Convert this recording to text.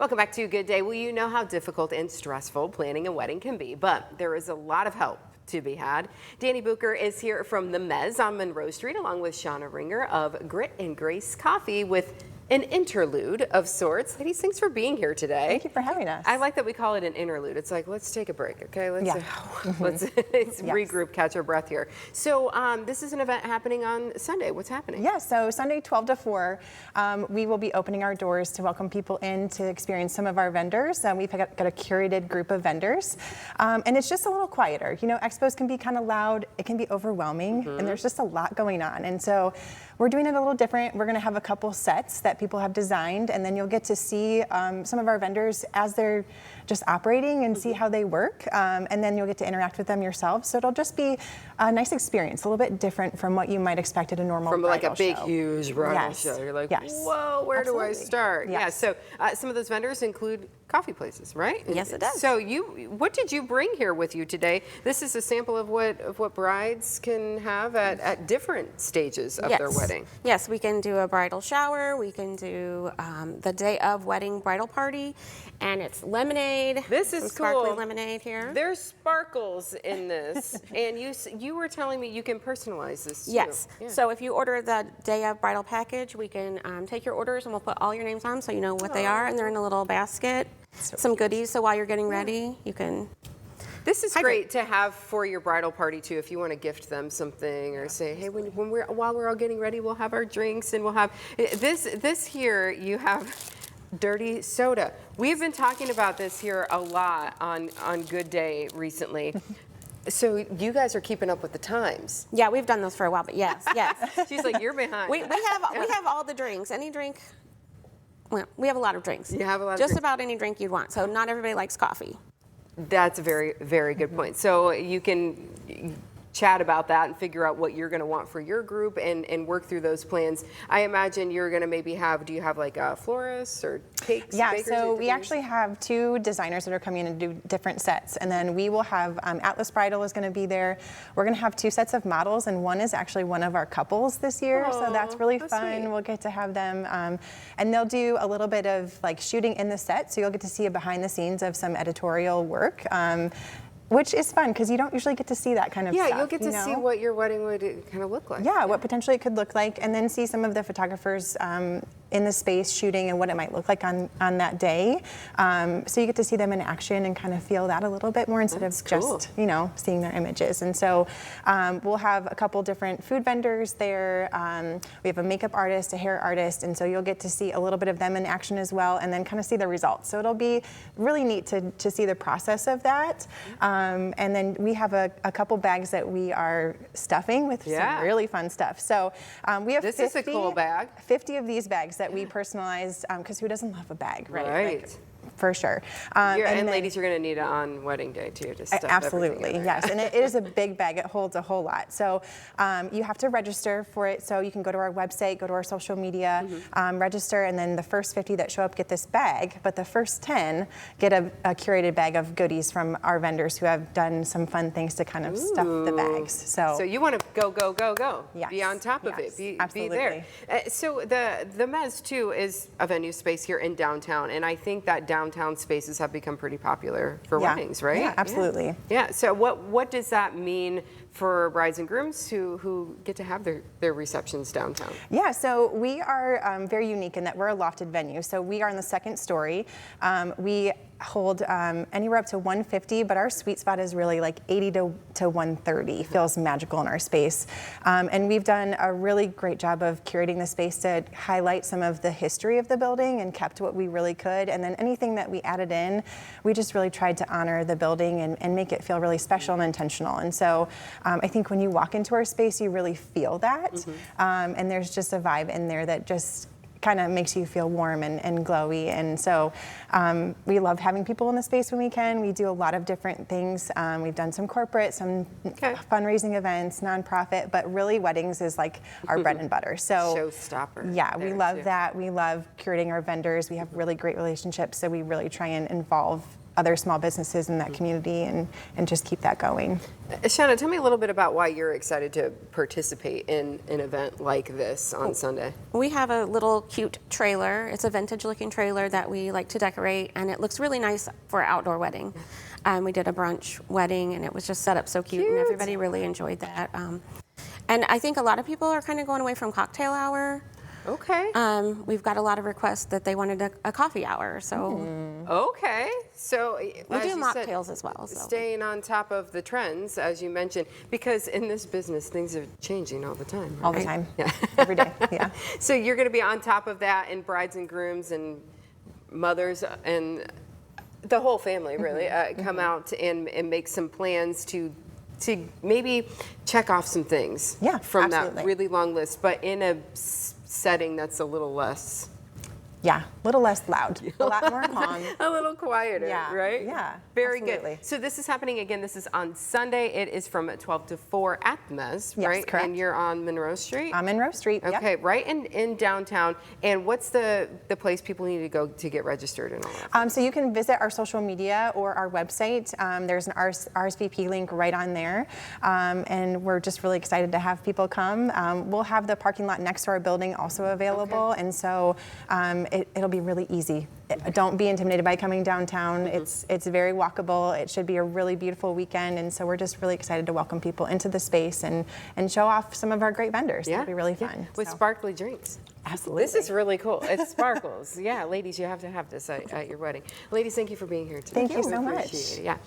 Welcome back to Good Day. Well, you know how difficult and stressful planning a wedding can be, but there is a lot of help to be had. Danny Booker is here from the Mez on Monroe Street, along with Shauna Ringer of Grit and Grace Coffee with an interlude of sorts. Ladies, thanks for being here today. Thank you for having us. I like that we call it an interlude. It's like, let's take a break, okay? Let's regroup, catch our breath here. So this is an event happening on Sunday. What's happening? Yeah, so Sunday 12 to 4, we will be opening our doors to welcome people in to experience some of our vendors. We've got a curated group of vendors, and it's just a little quieter. You know, expos can be kind of loud, it can be overwhelming, and there's just a lot going on. And so we're doing it a little different. We're gonna have a couple sets that people have designed, and then you'll get to see some of our vendors as they're just operating and see how they work, and then you'll get to interact with them yourself. So it'll just be a nice experience, a little bit different from what you might expect at a normal bridal show. From like a big, huge bridal show. You're like, whoa, where do I start? Yes. Yeah, so some of those vendors include coffee places, right? Yes, it does. So what did you bring here with you today? This is a sample of what brides can have at different stages of their wedding. Yes, we can do a bridal shower. We can do the day of wedding bridal party, and it's lemonade. This is cool. Sparkly lemonade here. There's sparkles in this, and you were telling me you can personalize this too. Yes. Yeah. So if you order the day of bridal package, we can take your orders and we'll put all your names on so you know what they are, and they're in a little basket. Some goodies, so while you're getting ready, you can. This is great to have for your bridal party too. If you want to gift them something, or say, hey, while we're all getting ready, we'll have our drinks, and we'll have this here. You have dirty soda. We've been talking about this here a lot on Good Day recently. So you guys are keeping up with the times. Yeah, we've done those for a while, but yes. She's like, you're behind. We have all the drinks. Any drink. Well, we have a lot of drinks. You have a lot of Just drinks. about any drink you'd want. So not everybody likes coffee. That's a very, very good point. So you can chat about that and figure out what you're going to want for your group and work through those plans. I imagine you're going to maybe do you have like a florist or cakes? Yeah, bakers, so we actually have 2 designers that are coming in and do different sets, and then we will have Atlas Bridal is going to be there. We're going to have 2 sets of models, and one is actually one of our couples this year, so that's really fun. Sweet. We'll get to have them, and they'll do a little bit of like shooting in the set, so you'll get to see a behind the scenes of some editorial work. Which is fun because you don't usually get to see that kind of stuff. Yeah, you'll get to see what your wedding would kind of look like. Yeah, what potentially it could look like, and then see some of the photographers in the space shooting and what it might look like on that day. So you get to see them in action and kind of feel that a little bit more instead of just, seeing their images. And so we'll have a couple different food vendors there. We have a makeup artist, a hair artist, and so you'll get to see a little bit of them in action as well, and then kind of see the results. So it'll be really neat to see the process of that. And then we have a couple bags that we are stuffing with some really fun stuff. So we have 50, is a cool bag. 50 of these bags that we personalized, because who doesn't love a bag, right? Right. Like, for sure. And ladies, you're going to need it on wedding day too to stuff absolutely, yes. And it is a big bag. It holds a whole lot. So you have to register for it. So you can go to our website, go to our social media, register, and then the first 50 that show up get this bag. But the first 10 get a curated bag of goodies from our vendors who have done some fun things to kind of stuff the bags. So you want to go. Yes. Be on top of it. Be absolutely. there. So the Mez too is a venue space here in downtown, and I think that downtown spaces have become pretty popular for weddings, right? Yeah, absolutely. Yeah. So what does that mean for brides and grooms who get to have their receptions downtown? Yeah, so we are very unique in that we're a lofted venue. So we are in the 2nd story. We hold anywhere up to 150, but our sweet spot is really like 80 to 130. Feels magical in our space. And we've done a really great job of curating the space to highlight some of the history of the building and kept what we really could. And then anything that we added in, we just really tried to honor the building and make it feel really special and intentional. And so I think when you walk into our space, you really feel that. And there's just a vibe in there that just kind of makes you feel warm and glowy. And so we love having people in the space when we can. We do a lot of different things. We've done some corporate, some fundraising events, nonprofit, but really weddings is like our bread and butter. So showstopper. Yeah, we love that. We love curating our vendors. We have really great relationships, so we really try and involve other small businesses in that community and just keep that going. Shanna, tell me a little bit about why you're excited to participate in an event like this on Sunday. We have a little cute trailer. It's a vintage looking trailer that we like to decorate, and it looks really nice for an outdoor wedding. We did a brunch wedding, and it was just set up so cute, and everybody really enjoyed that. And I think a lot of people are kind of going away from cocktail hour. Okay. We've got a lot of requests that they wanted a coffee hour, so Okay. So we as do you said, mocktails as well. So. staying on top of the trends, as you mentioned, because in this business, things are changing all the time. Right? All the time. Yeah. Every day. Yeah. So you're going to be on top of that, and brides and grooms and mothers and the whole family really come out and make some plans to maybe check off some things from absolutely. that really long list, but in a setting that's a little less. Yeah, a little less loud, a lot more calm. A little quieter, Yeah, right? yeah, Very absolutely. good. So this is happening again. This is on Sunday. It is from 12 to 4 at the Mez, Yes, right? correct. And you're on Monroe Street? On Monroe Street, yep. Okay, right in downtown. And what's the place people need to go to get registered and all that? So you can visit our social media or our website. There's an RSVP link right on there. And we're just really excited to have people come. We'll have the parking lot next to our building also available. Okay. And so it'll be really easy. Don't be intimidated by coming downtown. It's very walkable. It should be a really beautiful weekend. And so we're just really excited to welcome people into the space and show off some of our great vendors. It'll be really fun. With So. sparkly drinks. Absolutely. This is really cool. It sparkles. Yeah, ladies, you have to have this at your wedding. Ladies, thank you for being here today. Thank you so We much. appreciate it. Yeah.